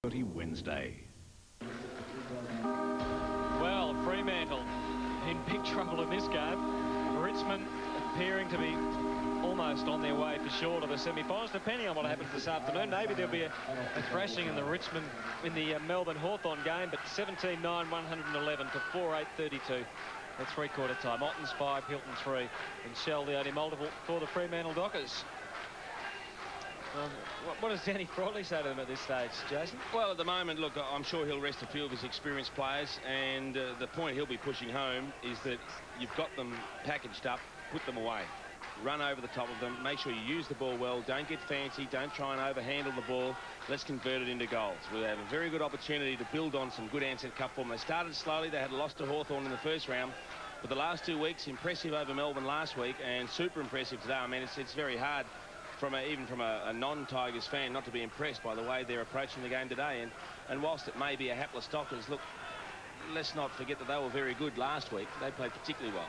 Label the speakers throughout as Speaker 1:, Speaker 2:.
Speaker 1: Wednesday.
Speaker 2: Well, Fremantle in big trouble in this game. Richmond appearing to be almost on their way for sure to the semi-finals, depending on what happens this afternoon. Maybe there'll be a thrashing in the Melbourne Hawthorn game, but 17-9, 111 to 4-8-32 at three-quarter time. Otten's 5, Hilton 3, and Shell the only multiple for the Fremantle Dockers. What does Danny Frawley say to them at this stage, Jason?
Speaker 3: Well, at the moment, look, I'm sure he'll rest a few of his experienced players, and the point he'll be pushing home is that you've got them packaged up, put them away. Run over the top of them, make sure you use the ball well, don't get fancy, don't try and overhandle the ball. Let's convert it into goals. We have a very good opportunity to build on some good Ansett Cup form. They started slowly, they had lost to Hawthorn in the first round, but the last 2 weeks, impressive over Melbourne last week, and super impressive today. I mean, it's very hard even from a non-Tigers fan not to be impressed by the way they're approaching the game today. And whilst it may be a hapless Dockers, look, let's not forget that they were very good last week. They played particularly well.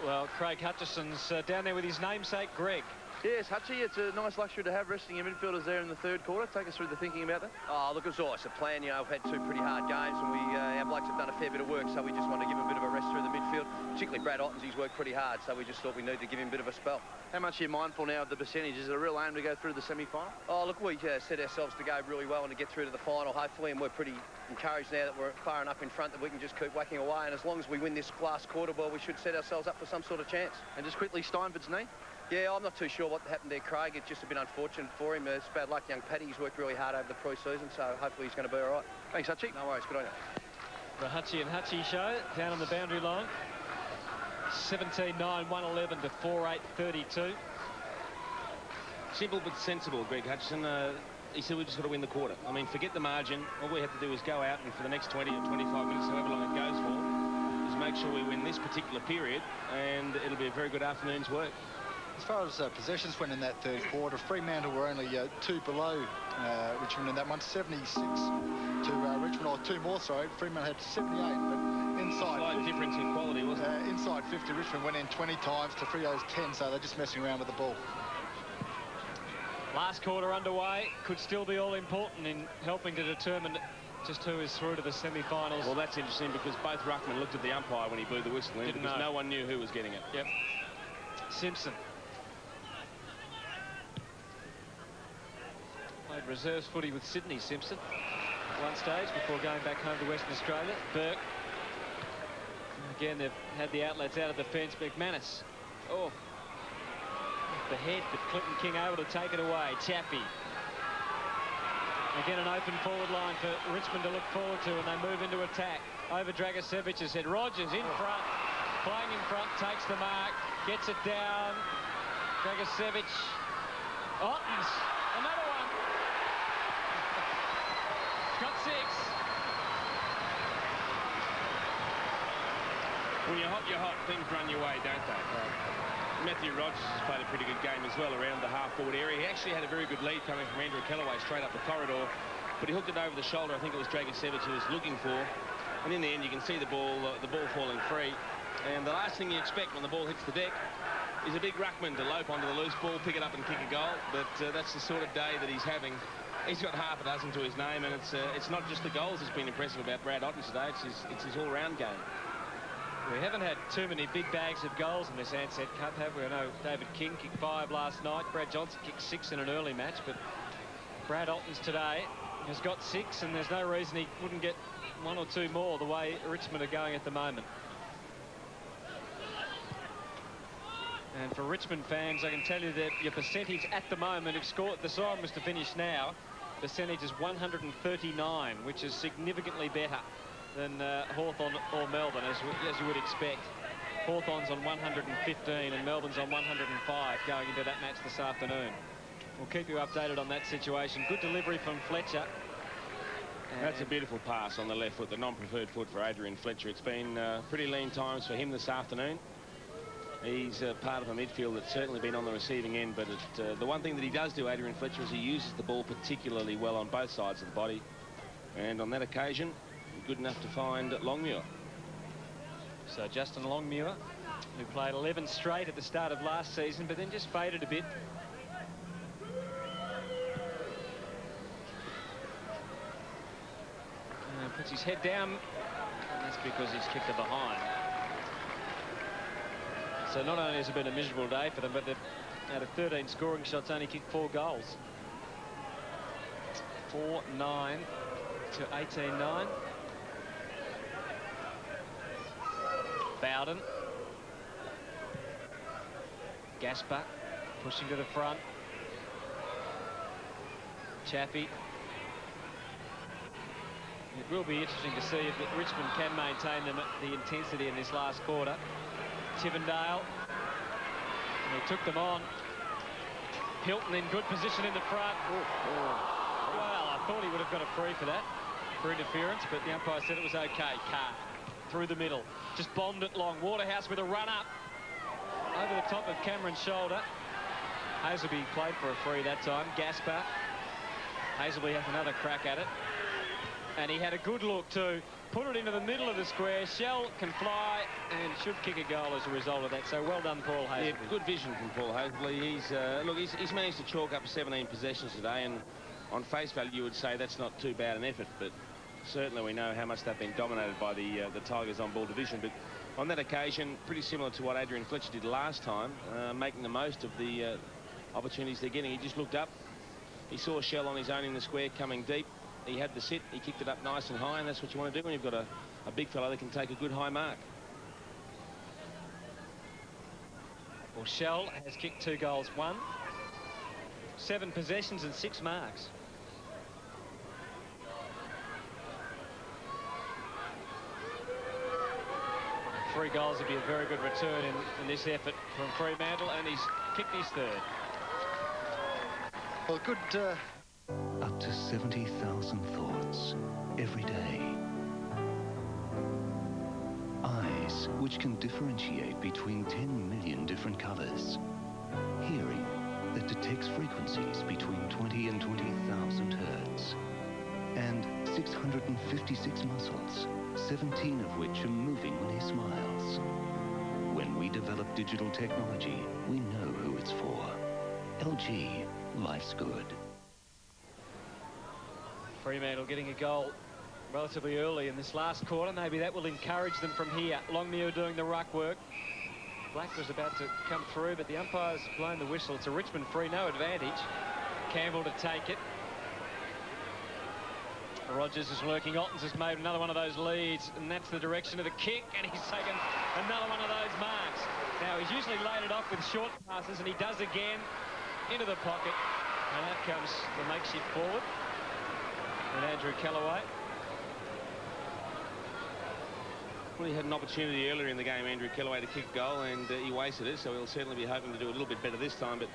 Speaker 2: Well, Craig Hutchison's down there with his namesake, Greg.
Speaker 4: Yes, Hutchie, it's a nice luxury to have resting your midfielders there in the third quarter. Take us through the thinking about that. Oh, look, it's always a plan. You know, we've had 2 pretty hard games, and our blokes have done a fair bit of work, so we just want to give him a bit of a rest through the midfield. Particularly Brad Ottens, he's worked pretty hard, so we just thought we need to give him a bit of a spell. How much are you mindful now of the percentage? Is it a real aim to go through the semi-final? Oh, look, we set ourselves to go really well and to get through to the final, hopefully, and we're pretty encouraged now that we're far enough in front that we can just keep whacking away, and as long as we win this last quarter, well, we should set ourselves up for some sort of chance. And just quickly, Steinford's knee? Yeah, I'm not too sure what happened there, Craig. It's just a bit unfortunate for him. It's bad luck. Young Paddy's worked really hard over the pre-season, so hopefully he's going to be all right. Thanks, Hutchie. No worries. Good on you.
Speaker 2: The Hutchie and Hutchie show down on the boundary line. 17-9, 111 to 4-8-32.
Speaker 3: Simple but sensible, Greg Hutchison. He said we just got to win the quarter. I mean, forget the margin. All we have to do is go out and for the next 20 or 25 minutes, however long it goes for, is make sure we win this particular period, and it'll be a very good afternoon's work.
Speaker 5: As far as possessions went in that third quarter, Fremantle were only 2 below Richmond in that one, 76 to Richmond, or 2 more, sorry. Fremantle had 78, but inside...
Speaker 3: Slight difference in quality, wasn't it?
Speaker 5: Inside 50, Richmond went in 20 times to Frio's 10, so they're just messing around with the ball.
Speaker 2: Last quarter underway, could still be all important in helping to determine just who is through to the semi-finals.
Speaker 3: Well, that's interesting because both ruckmen looked at the umpire when he blew the whistle in because no one knew who was getting it.
Speaker 2: Yep. Simpson. Played reserves footy with Sydney, Simpson, at one stage before going back home to Western Australia. Burke. Again, they've had the outlets out of the fence. McManus. Oh. The head, but Clinton King able to take it away. Chappie. Again, an open forward line for Richmond to look forward to, and they move into attack. Over Dragosevic's head. Rogers in front. Playing in front, takes the mark, gets it down. Dragosevic. Ottens. Another one. Got 6.
Speaker 3: When you're hot, things run your way, don't they? Matthew Rogers has played a pretty good game as well around the half-forward area. He actually had a very good lead coming from Andrew Kellaway straight up the corridor, but he hooked it over the shoulder. I think it was Dragosevic who was looking for, and in the end you can see the ball falling free. And the last thing you expect when the ball hits the deck is a big ruckman to lope onto the loose ball, pick it up and kick a goal. But that's the sort of day that he's having. He's got half a dozen to his name, and it's not just the goals that's been impressive about Brad Otten today. It's his all-round game.
Speaker 2: We haven't had too many big bags of goals in this Ansett Cup, have we? I know David King kicked 5 last night. Brad Johnson kicked 6 in an early match, but Brad Ottens today has got 6, and there's no reason he wouldn't get 1 or 2 more the way Richmond are going at the moment. And for Richmond fans, I can tell you that your percentage at the moment, if the song was to finish now, percentage is 139, which is significantly better than Hawthorn or Melbourne, as you would expect. Hawthorn's on 115 and Melbourne's on 105 going into that match this afternoon. We'll keep you updated on that situation. Good delivery from Fletcher.
Speaker 3: And that's a beautiful pass on the left foot, the non-preferred foot for Adrian Fletcher. It's been pretty lean times for him this afternoon. He's part of a midfield that's certainly been on the receiving end, but the one thing that he does do, Adrian Fletcher, is he uses the ball particularly well on both sides of the body. And on that occasion, good enough to find Longmuir.
Speaker 2: So Justin Longmuir, who played 11 straight at the start of last season, but then just faded a bit. Puts his head down, and that's because he's kicked it behind. So not only has it been a miserable day for them, but they've, out of 13 scoring shots, only kicked 4 goals. 4-9 to 18-9. Bowden. Gasper pushing to the front. Chappie. It will be interesting to see if Richmond can maintain the intensity in this last quarter. Tivendale. And he took them on. Hilton in good position in the front. Well, I thought he would have got a free for that, for interference, but the umpire said it was okay. Carr through the middle. Just bombed it long. Waterhouse with a run up. Over the top of Cameron's shoulder. Hazelby played for a free that time. Gasper. Hazelby has another crack at it. And he had a good look too. Put it into the middle of the square. Shell can fly and should kick a goal as a result of that. So well done, Paul Hazelby.
Speaker 3: Yeah, good vision from Paul Hazelby. He's managed to chalk up 17 possessions today, and on face value you would say that's not too bad an effort, but certainly we know how much they've been dominated by the Tigers on ball division. But on that occasion, pretty similar to what Adrian Fletcher did last time, making the most of the opportunities they're getting. He just looked up. He saw Shell on his own in the square coming deep. He had the sit. He kicked it up nice and high, and that's what you want to do when you've got a big fellow that can take a good high mark.
Speaker 2: Well, Shell has kicked 2 goals, 1. 7 possessions and 6 marks. Three goals would be a very good return in this effort from Fremantle, and he's kicked his 3rd.
Speaker 5: Well, good...
Speaker 1: Up to 70,000 thoughts every day. Eyes, which can differentiate between 10 million different colors. Hearing, that detects frequencies between 20 and 20,000 hertz. And 656 muscles, 17 of which are moving when he smiles. When we develop digital technology, we know who it's for. LG, life's good.
Speaker 2: Fremantle getting a goal relatively early in this last quarter. Maybe that will encourage them from here. Longmuir doing the ruck work. Black was about to come through, but the umpire's blown the whistle. It's a Richmond free, no advantage. Campbell to take it. Rogers is lurking. Ottens has made another one of those leads, and that's the direction of the kick, and he's taken another one of those marks. Now, he's usually laid it off with short passes, and he does again into the pocket, and out comes the makeshift forward. And Andrew Kellaway.
Speaker 3: Well, he had an opportunity earlier in the game, Andrew Kellaway, to kick a goal, and he wasted it, so he'll certainly be hoping to do a little bit better this time. But,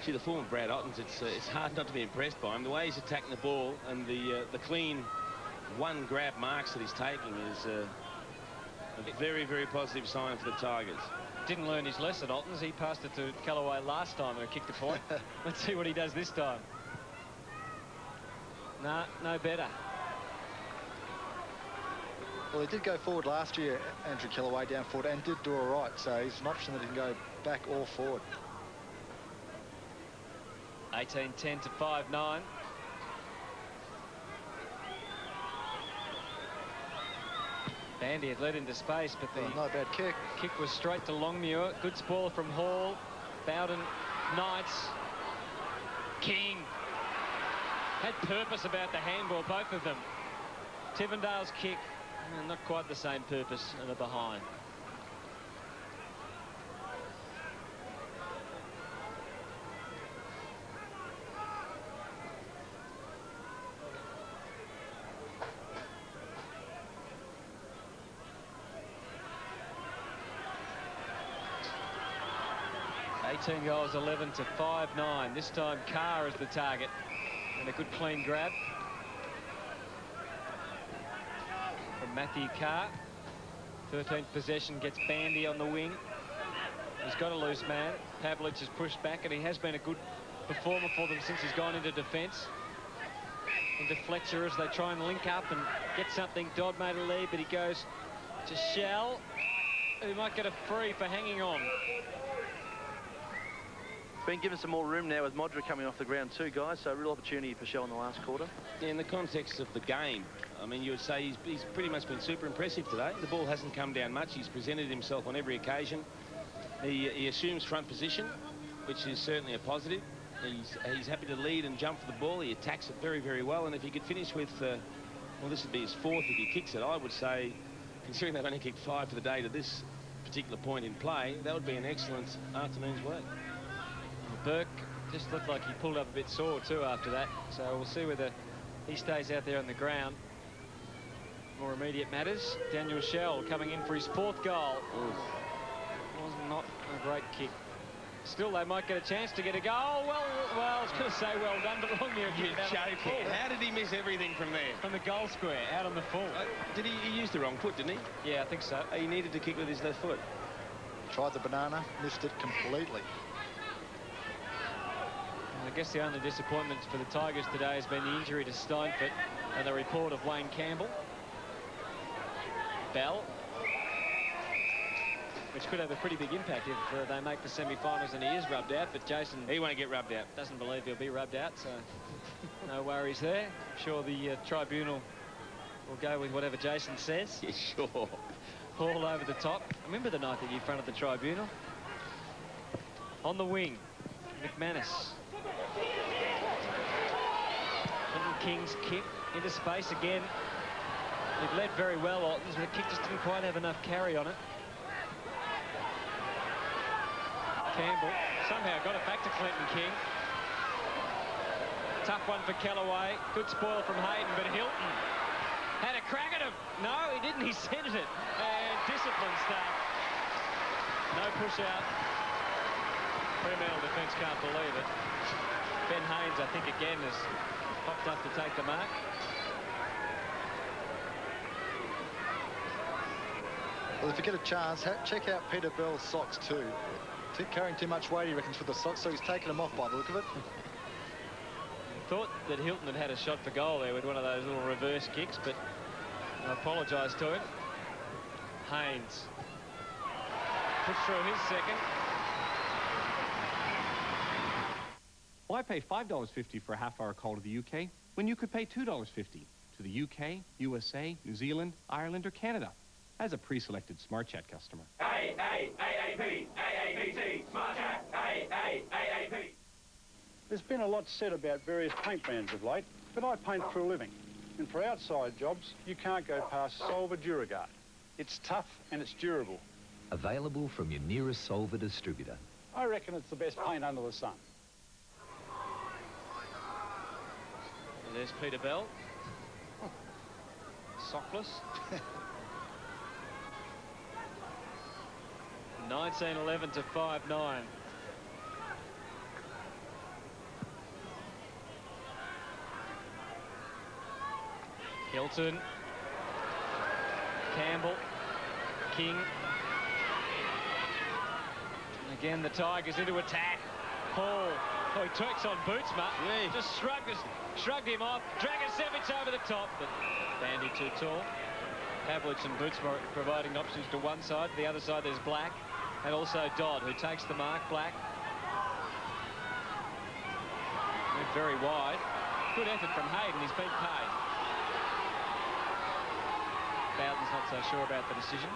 Speaker 3: gee, the form of Brad Ottens, it's hard not to be impressed by him. The way he's attacking the ball and the clean one-grab marks that he's taking is a very, very positive sign for the Tigers.
Speaker 2: Didn't learn his lesson, Ottens. He passed it to Kellaway last time and kicked a point. Let's see what he does this time. Nah, no better.
Speaker 5: Well, he did go forward last year, Andrew Kellaway, down forward, and did do all right. So he's an option that he can go back or forward.
Speaker 2: 18-10 to 5-9. Bandy had led into space, but the
Speaker 5: no bad kick.
Speaker 2: Kick was straight to Longmuir. Good spoiler from Hall. Bowden, Knights, King. Had purpose about the handball, both of them. Tivendale's kick, not quite the same purpose in the behind. $18 goals, 11 to 5-9. This time Carr is the target. And a good clean grab from Matthew Carr. 13th possession, gets Bandy on the wing. He's got a loose man. Pavlich has pushed back, and he has been a good performer for them since he's gone into defence. Into Fletcher as they try and link up and get something. Dodd made a lead, but he goes to Shell, who might get a free for hanging on.
Speaker 4: Been given some more room now with Modra coming off the ground too, guys, so a real opportunity for Shell in the last quarter.
Speaker 3: In the context of the game, I mean, you would say he's pretty much been super impressive today. The ball hasn't come down much. He's presented himself on every occasion. He assumes front position, which is certainly a positive. He's happy to lead and jump for the ball. He attacks it very, very well. And if he could finish with, well, this would be his 4th if he kicks it, I would say, considering they've only kicked 5 for the day to this particular point in play, that would be an excellent afternoon's work.
Speaker 2: Burke just looked like he pulled up a bit sore too after that, so we'll see whether he stays out there on the ground. More immediate matters. Daniel Shell coming in for his 4th goal. Was not a great kick. Still, they might get a chance to get a goal. Well, I was going to say well done, but wrong there.
Speaker 3: You're joking. How did he miss everything from there?
Speaker 2: From the goal square, out on the full.
Speaker 3: Did he use the wrong foot, didn't he?
Speaker 2: Yeah, I think so.
Speaker 3: He needed to kick with his left foot.
Speaker 5: Tried the banana, missed it completely.
Speaker 2: I guess the only disappointment for the Tigers today has been the injury to Steinfort and the report of Wayne Campbell. Bell, which could have a pretty big impact if they make the semi-finals and he is rubbed out, but Jason...
Speaker 3: He won't get rubbed out.
Speaker 2: Doesn't believe he'll be rubbed out, so no worries there. I'm sure the tribunal will go with whatever Jason says.
Speaker 3: Yeah, sure.
Speaker 2: All over the top. Remember the night that you fronted the tribunal? On the wing, McManus. King's kick into space again. It led very well, Ottens, but the kick just didn't quite have enough carry on it. Campbell somehow got it back to Clinton King. Tough one for Kellaway. Good spoil from Hayden, but Hilton had a crack at him. No, he didn't. He centered it. And discipline stuff. No push out. Fremantle defence can't believe it. Ben Haynes, I think, again, has popped up to take the mark.
Speaker 5: Well, if you get a chance, check out Peter Bell's socks too. Carrying too much weight, he reckons, for the socks, so he's taken them off by the look of it.
Speaker 2: Thought that Hilton had had a shot for goal there with one of those little reverse kicks, but I apologise to him. Haynes puts through his second.
Speaker 6: Why pay $5.50 for a half-hour call to the UK when you could pay $2.50 to the UK, USA, New Zealand, Ireland, or Canada as a pre-selected Smart Chat customer?
Speaker 7: AAP, AAPT, Smart Chat, AAP.
Speaker 8: There's been a lot said about various paint brands of late, but I paint for a living. And for outside jobs, you can't go past Solver Duragard. It's tough and it's durable.
Speaker 9: Available from your nearest Solver distributor.
Speaker 8: I reckon it's the best paint under the sun.
Speaker 2: And there's Peter Bell. Sockless. 19-11 to 5-9. Hilton. Campbell. King. Again, the Tigers into attack. Paul. Oh, he twerks on Bootsma. Yeah. Just shrugged him off. Dragicevic over the top, but Bandy too tall. Pavlich and Bootsma providing options to one side. To the other side, there's Black. And also Dodd, who takes the mark. Black. Went very wide. Good effort from Hayden. He's been paid. Bowden's not so sure about the decision.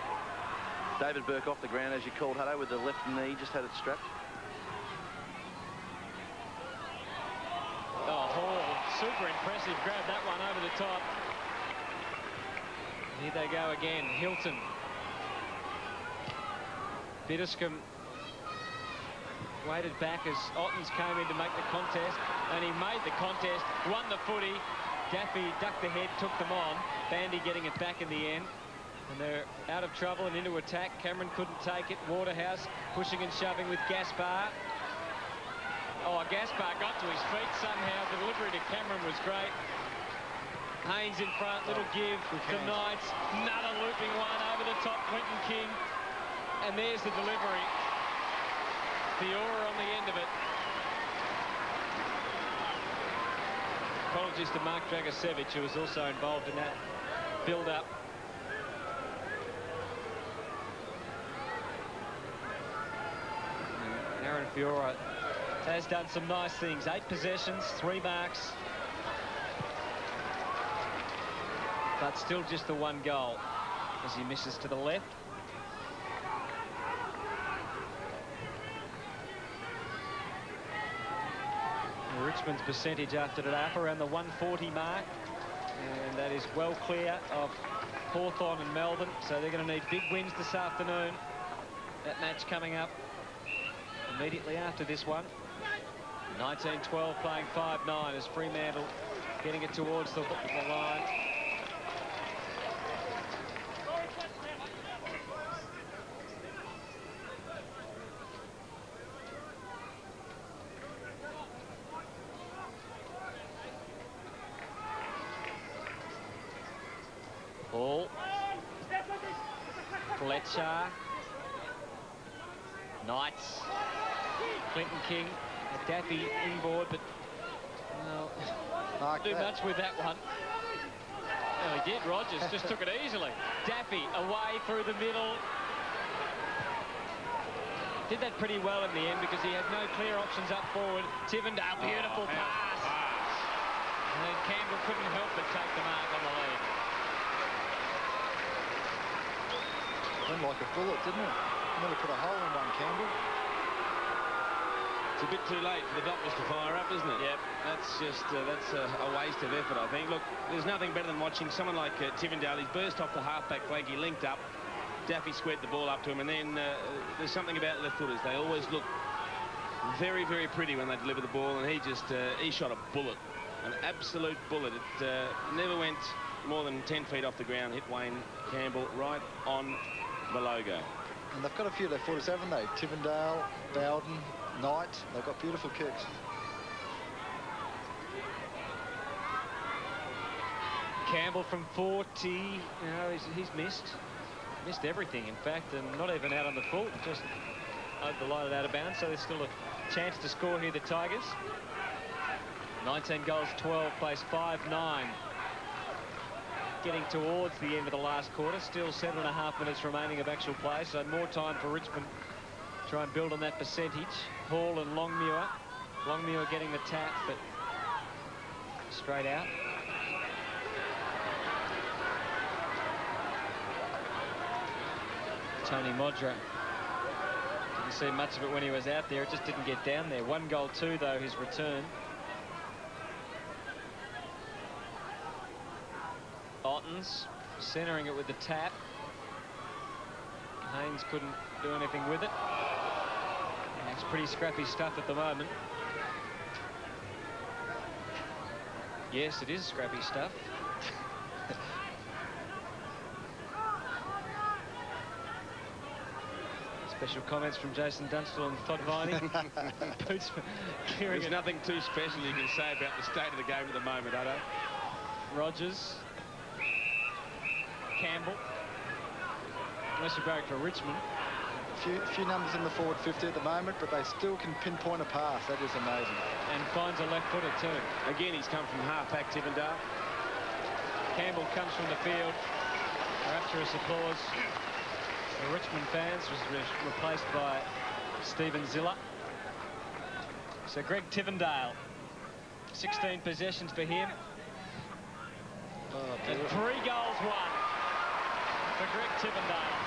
Speaker 4: David Burke off the ground, as you called, Hutto, with the left knee, just had it strapped.
Speaker 2: Oh, Hall, super impressive. Grabbed that one over the top. Here they go again. Hilton. Biddiscombe waited back as Ottens came in to make the contest, and he made the contest, won the footy. Daffy ducked the head, took them on. Bandy getting it back in the end. And they're out of trouble and into attack. Cameron couldn't take it. Waterhouse pushing and shoving with Gaspar. Oh, Gaspar got to his feet somehow. The delivery to Cameron was great. Haynes in front, little give to Knights. Another looping one over the top, Quentin King. And there's the delivery. Fiora on the end of it. Apologies to Mark Dragicevic, who was also involved in that build-up. Aaron Fiora Has done some nice things. 8 possessions, 3 marks. But still just the 1 goal as he misses to the left. Richmond's percentage after that around the 140 mark, and that is well clear of Hawthorn and Melbourne, so they're going to need big wins this afternoon. That match coming up immediately after this one. 19-12 playing 5-9 as Fremantle getting it towards the line. Ball. Fletcher. Knights. Clinton King. Daffy inboard, but well, too much with that one. Well, he did. Rogers just took it easily. Daffy away through the middle. Did that pretty well in the end because he had no clear options up forward. Tivendale, beautiful pass. And then Campbell couldn't help but take the mark on the lead.
Speaker 5: Went like a bullet, didn't it? Nearly put a hole in one, Campbell.
Speaker 3: It's a bit too late for the doctors to fire up, isn't it? Yep, that's just that's a waste of effort, I think. Look, there's nothing better than watching someone like Tivendale. He's burst off the half-back flank, he linked up, Daffy squared the ball up to him, and then there's something about left-footers. They always look very, very pretty when they deliver the ball, and he shot a bullet, an absolute bullet. It never went more than 10 feet off the ground, hit Wayne Campbell right on the logo.
Speaker 5: And they've got a few left-footers, haven't they? Tivendale, Bowden, Knight, they've got beautiful kicks.
Speaker 2: Campbell from 40, you know, he's missed everything, in fact, and not even out on the full, just over the line and out of bounds, so there's still a chance to score here, the Tigers. 19 goals, 12, plays 5-9. Getting towards the end of the last quarter, still 7.5 minutes remaining of actual play, so more time for Richmond to try and build on that percentage. Hall and Longmuir. Longmuir getting the tap, but straight out. Tony Modra. Didn't see much of it when he was out there. It just didn't get down there. 1 goal, 2, though, his return. Ottens centering it with the tap. Haynes couldn't do anything with it. It's pretty scrappy stuff at the moment. Yes, it is scrappy stuff. Special comments from Jason Dunstall and Todd Viney. Boots clearing.
Speaker 3: There's nothing too special you can say about the state of the game at the moment, Hutto.
Speaker 2: Rogers. Campbell. Unless you're barrack for Richmond.
Speaker 5: A few numbers in the forward 50 at the moment, but they still can pinpoint a pass. That is amazing.
Speaker 2: And finds a left footer too.
Speaker 3: Again, he's come from half-back Tivendale.
Speaker 2: Campbell comes from the field. Rapturous applause. The Richmond fans was replaced by Stephen Ziller. So Greg Tivendale, 16 possessions for him.
Speaker 5: Oh,
Speaker 2: and 3 goals won for Greg Tivendale.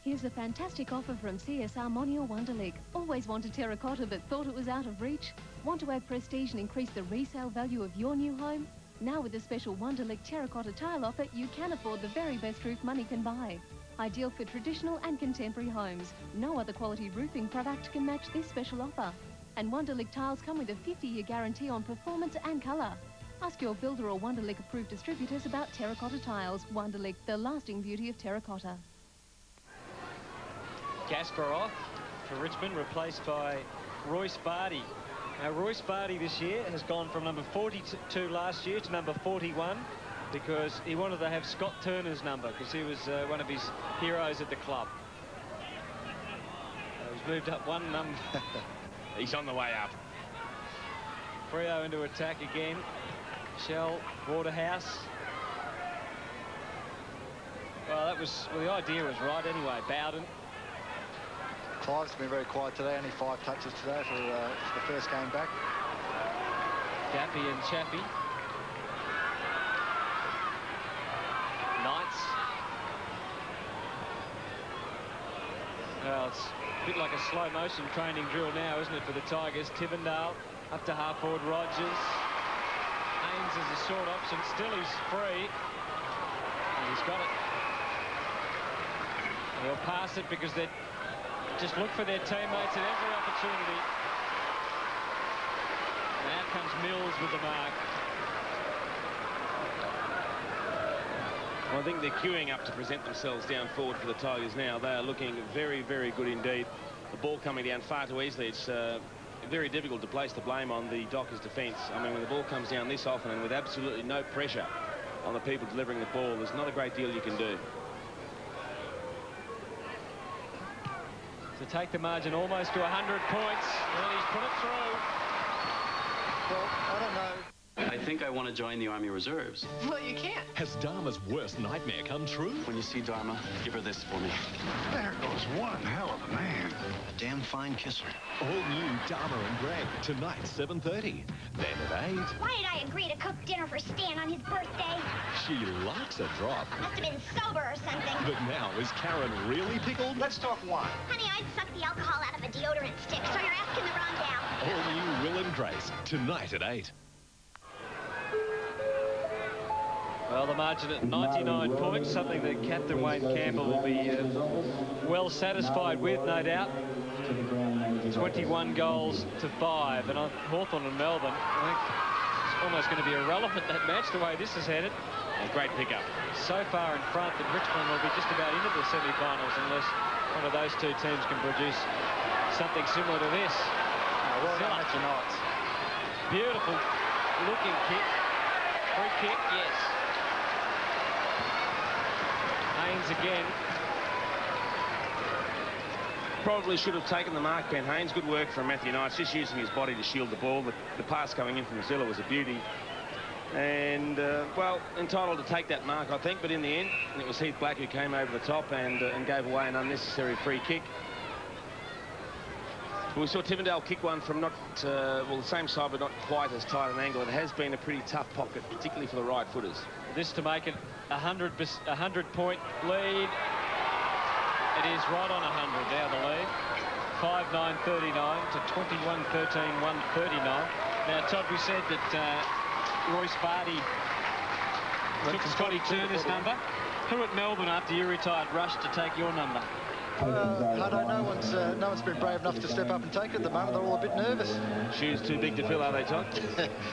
Speaker 10: Here's a fantastic offer from CSR Monial Wonderlic. Always wanted terracotta but thought it was out of reach? Want to add prestige and increase the resale value of your new home? Now with the special Wonderlic terracotta tile offer, you can afford the very best roof money can buy. Ideal for traditional and contemporary homes. No other quality roofing product can match this special offer. And Wonderlic tiles come with a 50-year guarantee on performance and colour. Ask your builder or Wonderlic approved distributors about terracotta tiles. Wonderlic, the lasting beauty of terracotta.
Speaker 2: Kasparov for Richmond, replaced by Royce Barty. Now, Royce Barty this year has gone from number 42 last year to number 41 because he wanted to have Scott Turner's number because he was one of his heroes at the club. He's moved up 1 number.
Speaker 3: He's on the way up.
Speaker 2: Freo into attack again. Shell, Waterhouse. Well, the idea was right anyway. Bowden.
Speaker 5: Clive's been very quiet today, only 5 touches today for the first game back.
Speaker 2: Daffy and Chappie. Knights. Well, it's a bit like a slow motion training drill now, isn't it, for the Tigers? Tivendale up to half forward Rogers. Haynes is a short option. Still he's free. And he's got it. And they'll pass it because they just look for their teammates at every opportunity. And out comes Mills with the mark.
Speaker 3: Well, I think they're queuing up to present themselves down forward for the Tigers now. They are looking very, very good indeed. The ball coming down far too easily. It's very difficult to place the blame on the Dockers' defence. I mean, when the ball comes down this often and with absolutely no pressure on the people delivering the ball, there's not a great deal you can do.
Speaker 2: To take the margin almost to 100 points. And he's put it through.
Speaker 5: Well, I don't know.
Speaker 11: I think I want to join the Army Reserves.
Speaker 12: Well, you can't.
Speaker 13: Has Dharma's worst nightmare come true?
Speaker 11: When you see Dharma, give her this for me.
Speaker 14: There goes one hell of a man.
Speaker 1: A damn fine kisser.
Speaker 13: All new Dharma and Greg, tonight, 7:30. Then at 8.
Speaker 15: Why did I agree to cook dinner for Stan on his birthday?
Speaker 13: She likes a drop.
Speaker 15: Must have been sober or something.
Speaker 13: But now, is Karen really pickled?
Speaker 14: Let's talk wine.
Speaker 15: Honey, I'd suck the alcohol out of a deodorant stick, so you're asking the wrong gal.
Speaker 13: All new Will and Grace, tonight at 8.
Speaker 2: Well, the margin at 99 points, something that Captain Wayne Campbell will be well satisfied with, no doubt. 21 goals to 5, and on Hawthorn and Melbourne, I think it's almost going to be irrelevant, that match, the way this is headed.
Speaker 3: A great pickup.
Speaker 2: So far in front that Richmond will be just about into the semi-finals unless one of those two teams can produce something similar to this.
Speaker 5: Well done, Matthew Knights.
Speaker 2: Beautiful looking kick. Free kick, yes. Haynes again.
Speaker 3: Probably should have taken the mark, Ben Haynes. Good work from Matthew Knights, just using his body to shield the ball. The pass coming in from Zilla was a beauty. And, well, entitled to take that mark, I think. But in the end, it was Heath Black who came over the top and gave away an unnecessary free kick. We saw Tivendale kick one from not, well, the same side, but not quite as tight an angle. It has been a pretty tough pocket, particularly for the right footers.
Speaker 2: This to make it 100-point lead. It is right on 100 now, the lead. 5-9-39 to 21-13-139. Now, Todd, we said that Royce Barty took Scotty Turner's number. Who at Melbourne, after you retired, rushed to take your number?
Speaker 5: I don't know. No one's been brave enough to step up and take it at the moment. They're all a bit nervous.
Speaker 3: Shoes too big to fill, are they, Todd?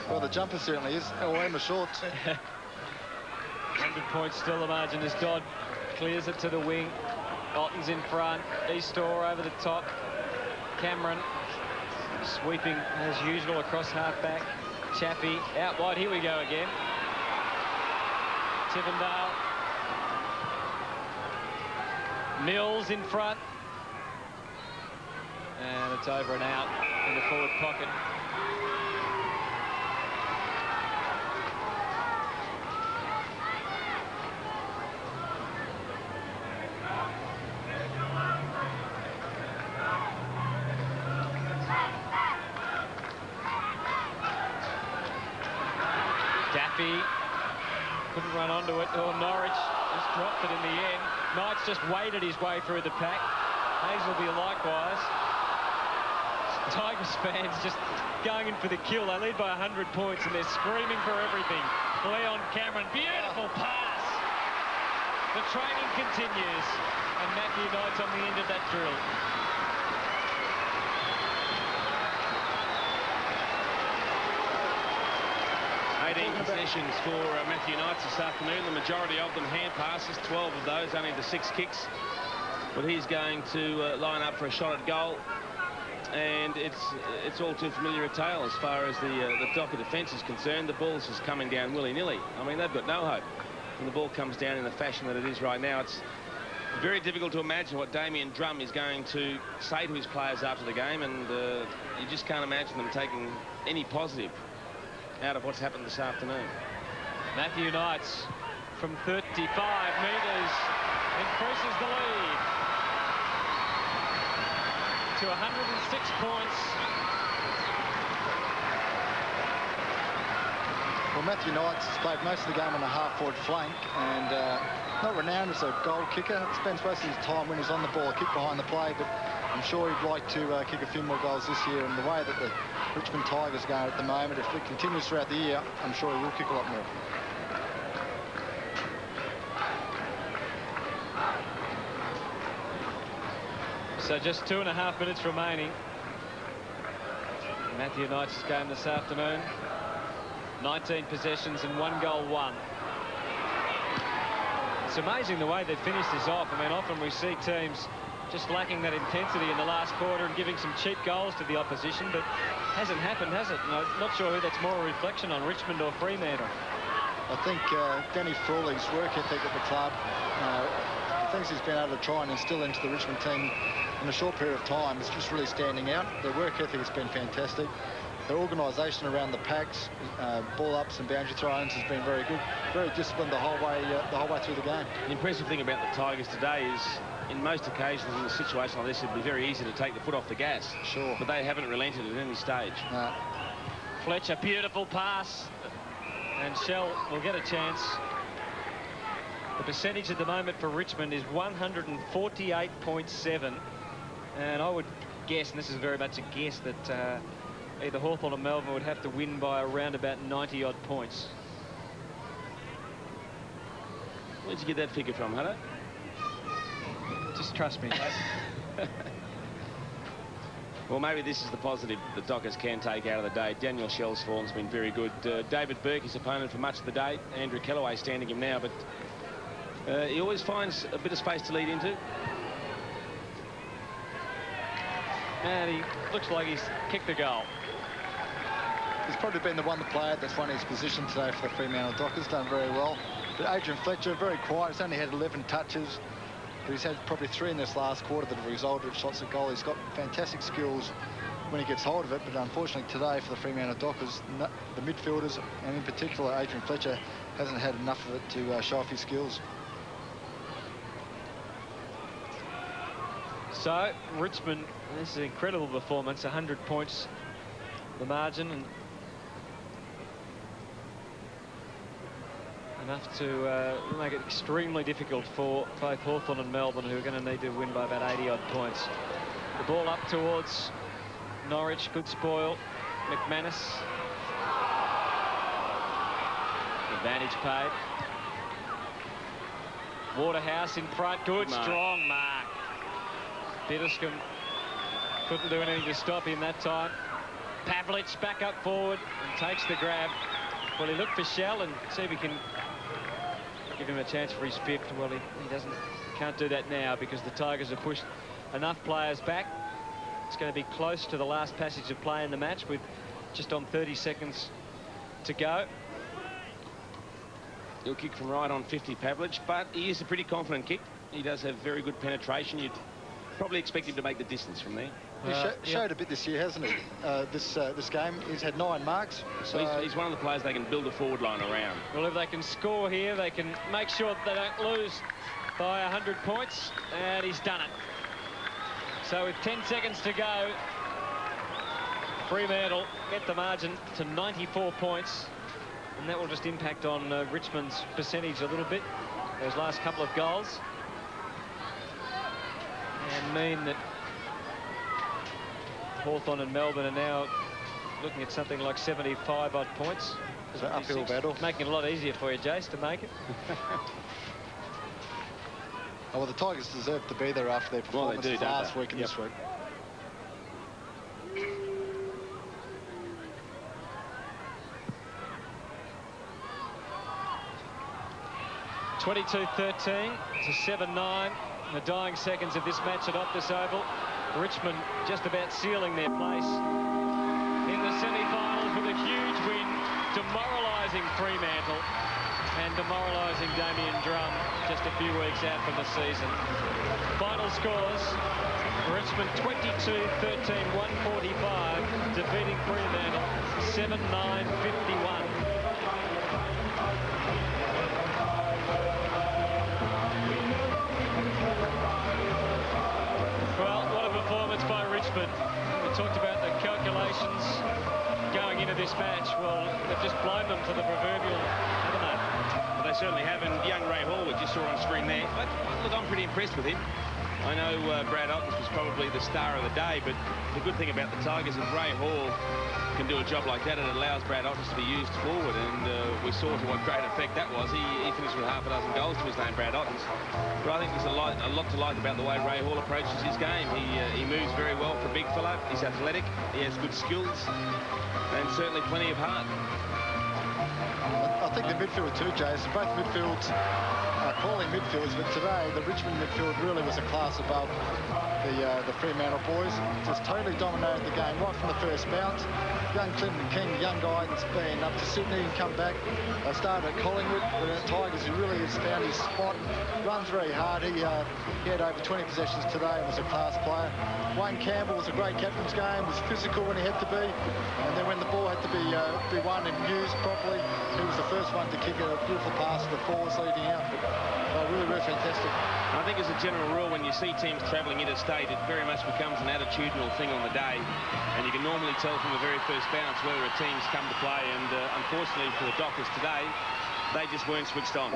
Speaker 5: Well, the jumper certainly is. Or Emma shorts.
Speaker 2: 100 points still the margin as Dodd clears it to the wing. Otten's in front. Eastor over the top. Cameron sweeping as usual across half-back. Chappie out wide. Here we go again. Tivendale. Mills in front. And it's over and out in the forward pocket. Daffy couldn't run onto it. Oh, Norwich just dropped it in the end. Knights just waded his way through the pack. Hazelby likewise. Tigers fans just going in for the kill. They lead by 100 points and they're screaming for everything. Leon Cameron, beautiful pass. The training continues. And Matthew Knights on the end of that drill.
Speaker 3: Possessions for Matthew Knights this afternoon. The majority of them hand passes, 12 of those, only the 6 kicks. But he's going to line up for a shot at goal. And it's all too familiar a tale as far as the Docker defence is concerned. The ball's just coming down willy-nilly. I mean, they've got no hope when the ball comes down in the fashion that it is right now. It's very difficult to imagine what Damien Drum is going to say to his players after the game, and you just can't imagine them taking any positive out of what's happened this afternoon.
Speaker 2: Matthew Knights from 35 metres increases the lead. to 106 points.
Speaker 5: Well, Matthew Knights has played most of the game on a half-forward flank and not renowned as a goal kicker. Spends most of his time when he's on the ball, kick behind the play, but I'm sure he'd like to kick a few more goals this year. And the way that the Richmond Tigers are going at the moment, if it continues throughout the year, I'm sure he will kick a lot more.
Speaker 2: So just 2.5 minutes remaining. Matthew Knights' game this afternoon. 19 possessions and 1 goal won. It's amazing the way they've finished this off. I mean, often we see teams just lacking that intensity in the last quarter and giving some cheap goals to the opposition, but hasn't happened, has it? No, not sure who that's more a reflection on, Richmond or Fremantle.
Speaker 5: I think Danny Frawley's work ethic at the club, the things he's been able to try and instill into the Richmond team in a short period of time is just really standing out. Their work ethic has been fantastic. Their organisation around the packs, ball ups and boundary throw-ins has been very good. Very disciplined the whole way through the game.
Speaker 3: The impressive thing about the Tigers today is, in most occasions in a situation like this, it'd be very easy to take the foot off the gas.
Speaker 5: Sure.
Speaker 3: But they haven't relented at any stage.
Speaker 2: Fletcher, beautiful pass. And Shell will get a chance. The percentage at the moment for Richmond is 148.7. And I would guess, and this is very much a guess, that either Hawthorn or Melbourne would have to win by around about 90-odd points.
Speaker 3: Where'd you get that figure from, Hutto?
Speaker 2: Just trust me.
Speaker 3: Well, maybe this is the positive the Dockers can take out of the day. Daniel Shell's form's been very good. David Burke, his opponent for much of the day. Andrew Kellaway standing him now, but he always finds a bit of space to lead into.
Speaker 2: And he looks like he's kicked a goal.
Speaker 5: He's probably been the player that's won his position today for the Fremantle Dockers, done very well. But Adrian Fletcher, very quiet. He's only had 11 touches, but he's had probably 3 in this last quarter that have resulted in shots at goal. He's got fantastic skills when he gets hold of it, but unfortunately today for the Fremantle Dockers, the midfielders, and in particular Adrian Fletcher, hasn't had enough of it to show off his skills.
Speaker 2: So, Richmond, this is an incredible performance, 100 points, the margin, and enough to make it extremely difficult for both Hawthorn and Melbourne, who are going to need to win by about 80-odd points. The ball up towards Norwich, good spoil. McManus. Advantage paid. Waterhouse in front, good, strong mark. Bitterscombe couldn't do anything to stop him that time. Pavlich back up forward and takes the grab. Well, he looked for Shell and see if he can give him a chance for his 5th. Well, he can't do that now because the Tigers have pushed enough players back. It's going to be close to the last passage of play in the match with just on 30 seconds to go.
Speaker 3: He'll kick from right on 50, Pavlich, but he is a pretty confident kick. He does have very good penetration. You'd probably expect him to make the distance from there.
Speaker 5: He showed a bit this year, hasn't he? This game, he's had 9 marks. So
Speaker 3: he's one of the players they can build a forward line around.
Speaker 2: Well, if they can score here, they can make sure that they don't lose by 100 points, and he's done it. So with 10 seconds to go, Fremantle get the margin to 94 points, and that will just impact on Richmond's percentage a little bit, those last couple of goals, and mean that Hawthorn and Melbourne are now looking at something like 75-odd points.
Speaker 5: It's an uphill battle.
Speaker 2: Making it a lot easier for you, Jace, to make it.
Speaker 5: Oh, well, the Tigers deserve to be there after their performance last week and this week.
Speaker 2: (22-13) to 7-9. The dying seconds of this match at Optus Oval. Richmond just about sealing their place in the semi-finals with a huge win, demoralising Fremantle and demoralising Damien Drum just a few weeks out from the season. Final scores: Richmond 22-13, 145, defeating Fremantle 7-9-51. this match, well, they've just blown them to the proverbial, haven't they?
Speaker 3: Well, they certainly have, and young Ray Hall, we just saw on screen there. Look, I'm pretty impressed with him. I know Brad Ottens was probably the star of the day, but the good thing about the Tigers is Ray Hall can do a job like that, and it allows Brad Ottens to be used forward, and we saw to what great effect that was. He finished with half a dozen goals to his name, Brad Ottens. But I think there's a lot to like about the way Ray Hall approaches his game. He moves very well for a big fella. He's athletic. He has good skills, and certainly plenty of heart.
Speaker 5: I think the midfield too, Jason. Both midfields are quality midfields, but today the Richmond midfield really was a class above the Fremantle boys. Just totally dominated the game right from the first bounce. Young Clinton King, the young guy that's been up to Sydney and come back. They started at Collingwood, but at Tigers he really has found his spot. Runs very hard. He had over 20 possessions today and was a class player. Wayne Campbell was a great captain's game, was physical when he had to be, and then when the ball had to be won and used properly, he was the first one to kick a beautiful pass to the forwards leading out. But really, really fantastic.
Speaker 3: I think as a general rule, when you see teams travelling interstate, it very much becomes an attitudinal thing on the day, and you can normally tell from the very first bounce whether a team's come to play, and unfortunately for the Dockers today, they just weren't switched on.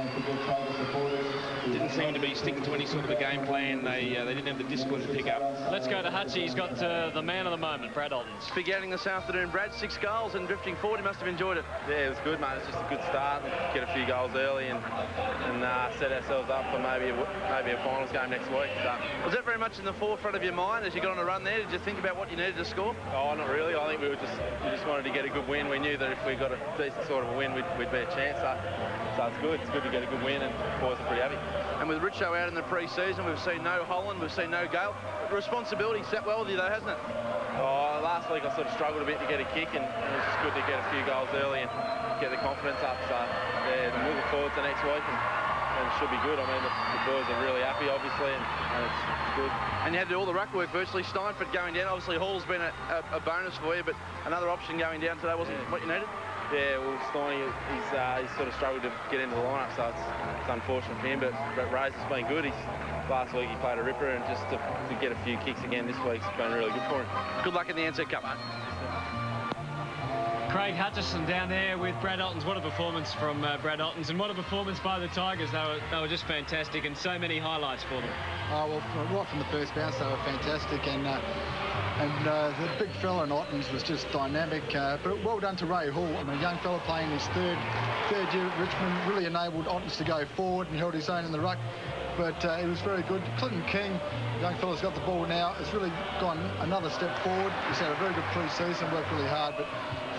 Speaker 3: Didn't seem to be sticking to any sort of a game plan. They didn't have the discipline to pick up.
Speaker 2: Let's go to Hutchie. He's got the man of the moment, Brad Ottens.
Speaker 4: Big outing this afternoon, Brad. 6 goals and drifting forward. He must have enjoyed it.
Speaker 12: Yeah, it was good, mate. It's just a good start and get a few goals early and set ourselves up for maybe a finals game next week. So.
Speaker 4: Was that very much in the forefront of your mind as you got on a run there? Did you think about what you needed to score?
Speaker 12: Oh, not really. I think we just wanted to get a good win. We knew that if we got a decent sort of a win, we'd be a chance. So it's good. It's good to get a good win, and the boys are pretty happy.
Speaker 4: And with Richo out in the pre-season, we've seen no Holland, we've seen no Gale. Responsibility sat well with you though, hasn't it?
Speaker 12: Oh, last week I sort of struggled a bit to get a kick, and it was just good to get a few goals early and get the confidence up. So yeah, I'm looking forward to next week, and it should be good. I mean, the boys are really happy, obviously, and it's good. And you had to do all the ruck work virtually. Steinford going down. Obviously, Hall's been a bonus for you, but another option going down today wasn't what you needed? Yeah, well, Steiny, he's sort of struggled to get into the lineup, so it's unfortunate for him, but Ray's has been good. Last week he played a ripper, and just to get a few kicks again this week's been really good for him.
Speaker 4: Good luck in the Ansett Cup, mate.
Speaker 2: Craig Hutchison down there with Brad Ottens. What a performance from Brad Ottens, and what a performance by the Tigers. They were just fantastic, and so many highlights for them.
Speaker 5: Oh, well, right from the first bounce they were fantastic, and the big fella in Ottens was just dynamic. But well done to Ray Hall. I mean, a young fella playing his third year at Richmond, really enabled Ottens to go forward and held his own in the ruck. But it was very good. Clinton King, young fella's got the ball now, has really gone another step forward. He's had a very good pre-season, worked really hard. But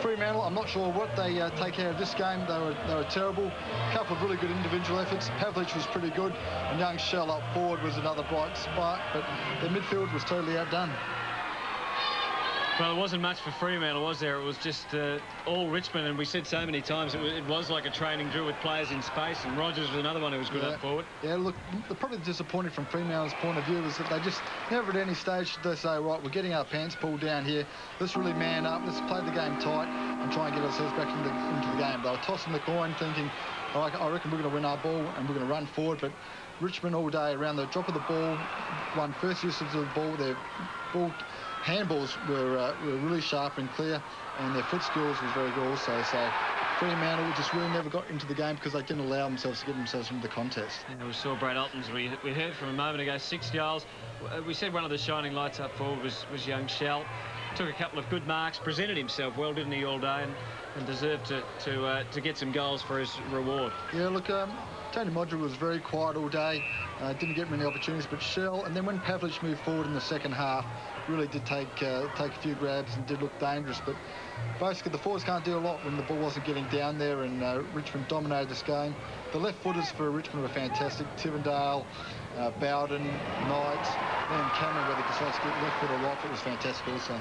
Speaker 5: Fremantle, I'm not sure what they take out of this game. They were terrible. A couple of really good individual efforts. Pavlich was pretty good, and young Shell up forward was another bright spark. But their midfield was totally outdone.
Speaker 2: Well, it wasn't much for Fremantle, was there? It was just all Richmond, and we said so many times it was like a training drill with players in space, and Rogers was another one who was good up forward.
Speaker 5: Yeah, look, probably disappointed from Fremantle's point of view is that they just never at any stage did they say, right, we're getting our pants pulled down here, let's really man up, let's play the game tight and try and get ourselves back into the game. They were tossing the coin thinking, I reckon we're going to win our ball and we're going to run forward, but Richmond all day around the drop of the ball, won first usage of the ball, their ball handballs were really sharp and clear, and their foot skills was very good also. So Fremantle just really never got into the game because they didn't allow themselves to get themselves into the contest.
Speaker 2: Yeah, we saw Brad Ottens. We heard from a moment ago, 6 goals. We said one of the shining lights up forward was young Shell. Took a couple of good marks, presented himself well, didn't he, all day, and deserved to get some goals for his reward.
Speaker 5: Yeah, look, Tony Modra was very quiet all day, didn't get many opportunities, but Shell, and then when Pavlich moved forward in the second half, really did take a few grabs and did look dangerous. But basically the forwards can't do a lot when the ball wasn't getting down there, and Richmond dominated this game. The left footers for Richmond were fantastic. Tivendale, Bowden, Knight, then Cameron, whether he decides to get left foot or right foot, was fantastic also.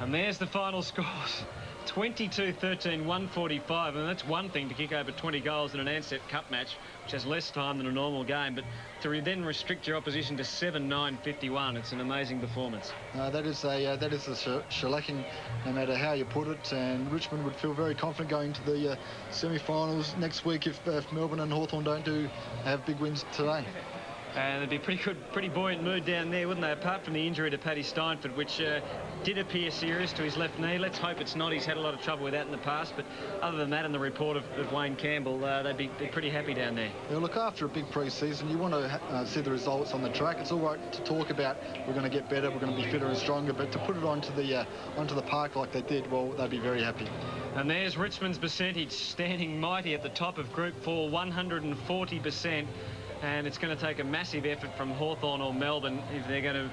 Speaker 2: And there's the final scores. 22-13, 145, and that's one thing to kick over 20 goals in an Ansett Cup match, which has less time than a normal game, but to then restrict your opposition to 7-9-51, it's an amazing performance.
Speaker 5: That is a shellacking, no matter how you put it, and Richmond would feel very confident going to the semi-finals next week if Melbourne and Hawthorn don't have big wins today.
Speaker 2: And there'd be pretty buoyant mood down there, wouldn't they? Apart from the injury to Paddy Steinford, which did appear serious to his left knee. Let's hope it's not. He's had a lot of trouble with that in the past. But other than that, and the report of Wayne Campbell, they'd be pretty happy down there.
Speaker 5: Yeah, look, after a big pre-season, you want to see the results on the track. It's all right to talk about we're going to get better, we're going to be fitter and stronger, but to put it onto the park like they did, well, they'd be very happy.
Speaker 2: And there's Richmond's percentage standing mighty at the top of Group 4, 140%. And it's going to take a massive effort from Hawthorn or Melbourne if they're going to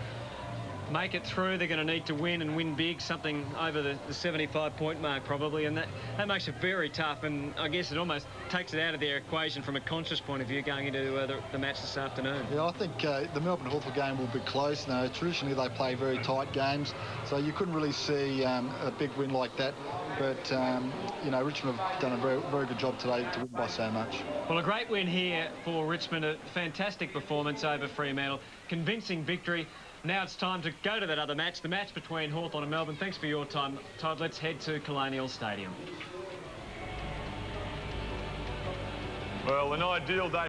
Speaker 2: make it through. They're going to need to win and win big, something over the 75-point mark probably, and that makes it very tough. And I guess it almost takes it out of their equation from a conscious point of view going into the match this afternoon.
Speaker 5: Yeah, I think the Melbourne Hawthorn game will be close. Now, traditionally they play very tight games, so you couldn't really see a big win like that. But, you know, Richmond have done a very, very good job today to win by so much.
Speaker 2: Well, a great win here for Richmond, a fantastic performance over Fremantle, convincing victory. Now it's time to go to that other match, the match between Hawthorn and Melbourne. Thanks for your time, Todd. Let's head to Colonial Stadium.
Speaker 16: Well, an ideal day.